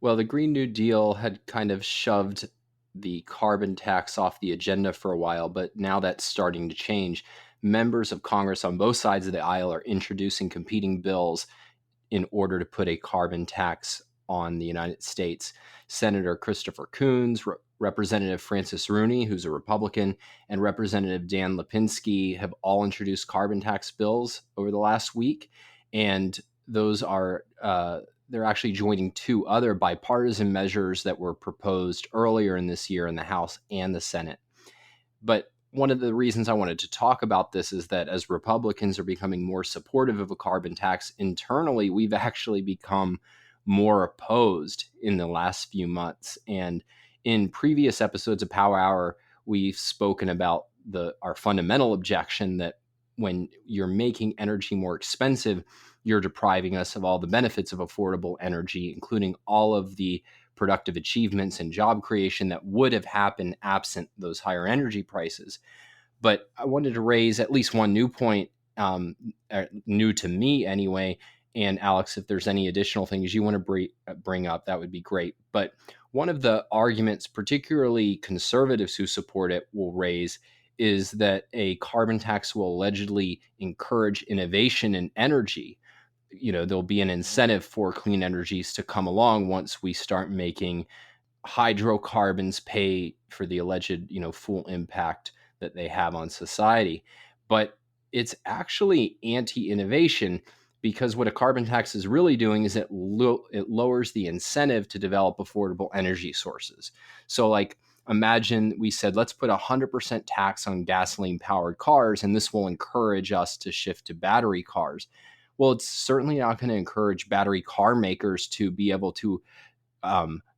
Well, the Green New Deal had kind of shoved the carbon tax off the agenda for a while, but now that's starting to change. Members of Congress on both sides of the aisle are introducing competing bills in order to put a carbon tax on the United States. Senator Christopher Coons, Representative Francis Rooney, who's a Republican, and Representative Dan Lipinski have all introduced carbon tax bills over the last week. And those are, they're actually joining two other bipartisan measures that were proposed earlier in this year in the House and the Senate. But one of the reasons I wanted to talk about this is that as Republicans are becoming more supportive of a carbon tax internally, we've actually become more opposed in the last few months. And in previous episodes of Power Hour, we've spoken about our fundamental objection that when you're making energy more expensive, you're depriving us of all the benefits of affordable energy, including all of the productive achievements and job creation that would have happened absent those higher energy prices. But I wanted to raise at least one new point, new to me anyway. And Alex, if there's any additional things you want to bring up, that would be great. But one of the arguments, particularly conservatives who support it, will raise is that a carbon tax will allegedly encourage innovation in energy. There'll be an incentive for clean energies to come along once we start making hydrocarbons pay for the alleged, full impact that they have on society. But it's actually anti-innovation, because what a carbon tax is really doing is it lowers the incentive to develop affordable energy sources. So like, imagine we said, let's put 100% tax on gasoline powered cars, and this will encourage us to shift to battery cars. Well, it's certainly not going to encourage battery car makers to be able to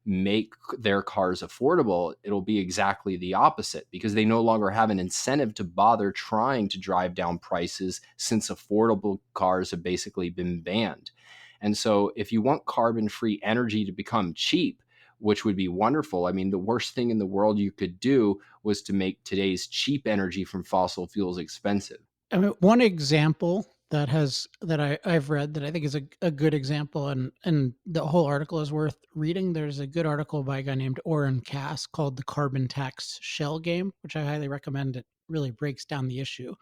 make their cars affordable. It'll be exactly the opposite, because they no longer have an incentive to bother trying to drive down prices, since affordable cars have basically been banned. And so if you want carbon-free energy to become cheap, which would be wonderful, I mean, the worst thing in the world you could do was to make today's cheap energy from fossil fuels expensive. I mean, one example I've read that I think is a good example, and the whole article is worth reading. There's a good article by a guy named Oren Cass called "The Carbon Tax Shell Game," which I highly recommend. It really breaks down the issue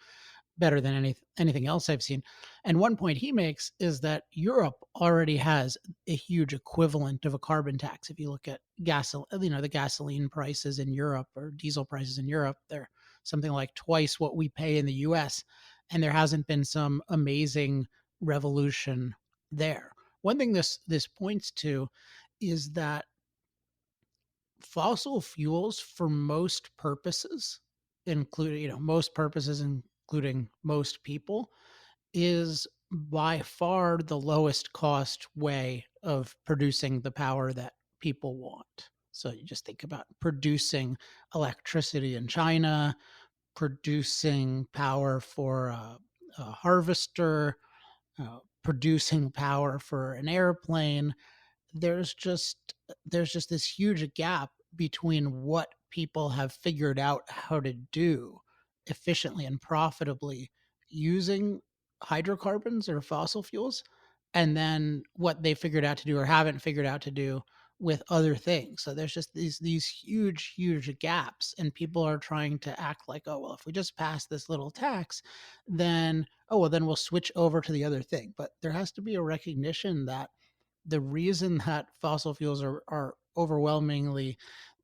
better than anything else I've seen. And one point he makes is that Europe already has a huge equivalent of a carbon tax. If you look at the gasoline prices in Europe or diesel prices in Europe, they're something like twice what we pay in the US. And there hasn't been some amazing revolution there. One thing this points to is that fossil fuels for most purposes, including most people, is by far the lowest cost way of producing the power that people want. So you just think about producing electricity in China, producing power for a harvester, producing power for an airplane. There's just this huge gap between what people have figured out how to do efficiently and profitably using hydrocarbons or fossil fuels, and then what they figured out to do or haven't figured out to do with other things. So there's just these huge gaps, and people are trying to act like, oh well, if we just pass this little tax, then then we'll switch over to the other thing. But there has to be a recognition that the reason that fossil fuels are overwhelmingly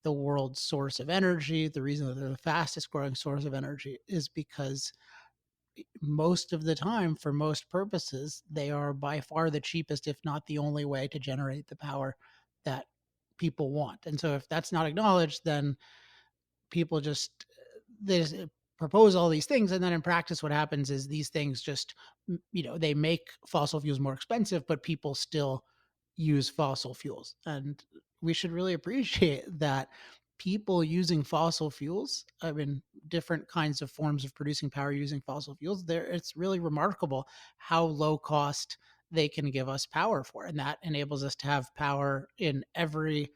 the world's source of energy, the reason that they're the fastest growing source of energy, is because most of the time, for most purposes, they are by far the cheapest, if not the only way to generate the power that people want. And so if that's not acknowledged, then people just they just propose all these things, and then in practice what happens is these things just they make fossil fuels more expensive, but people still use fossil fuels. And we should really appreciate that people using fossil fuels, I mean different kinds of forms of producing power using fossil fuels, there it's really remarkable how low cost they can give us power for, and that enables us to have power in every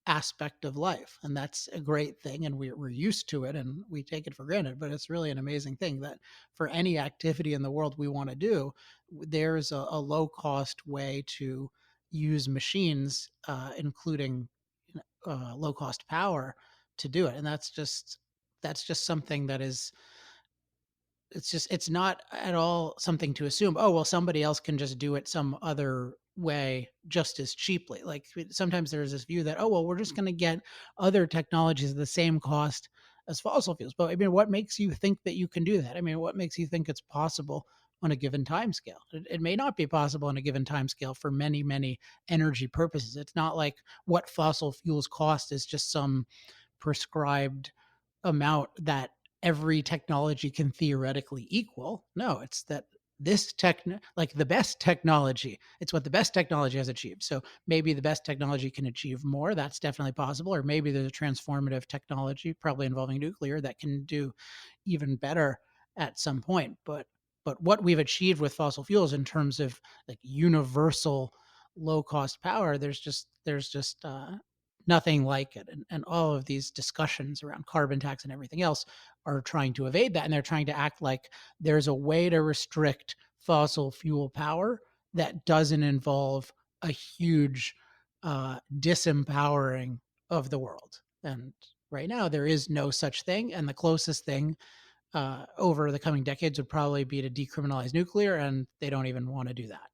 aspect of life. And that's a great thing, and we're used to it and we take it for granted, but it's really an amazing thing that for any activity in the world we want to do, there's a low cost way to use machines, including low cost power, to do it. And that's just something that is it's not at all something to assume, oh well, somebody else can just do it some other way just as cheaply. Like sometimes there's this view that, oh well, we're just going to get other technologies at the same cost as fossil fuels. But I mean, what makes you think that you can do that? I mean, what makes you think it's possible on a given time scale? It may not be possible on a given time scale for many energy purposes. It's not like what fossil fuels cost is just some prescribed amount that every technology can theoretically equal. No, it's that this tech, like the best technology, it's what the best technology has achieved. So maybe the best technology can achieve more. That's definitely possible. Or maybe there's a transformative technology, probably involving nuclear, that can do even better at some point. But what we've achieved with fossil fuels in terms of like universal low cost power, there's just nothing like it. And all of these discussions around carbon tax and everything else are trying to evade that. And they're trying to act like there's a way to restrict fossil fuel power that doesn't involve a huge disempowering of the world. And right now, there is no such thing. And the closest thing over the coming decades would probably be to decriminalize nuclear. And they don't even want to do that.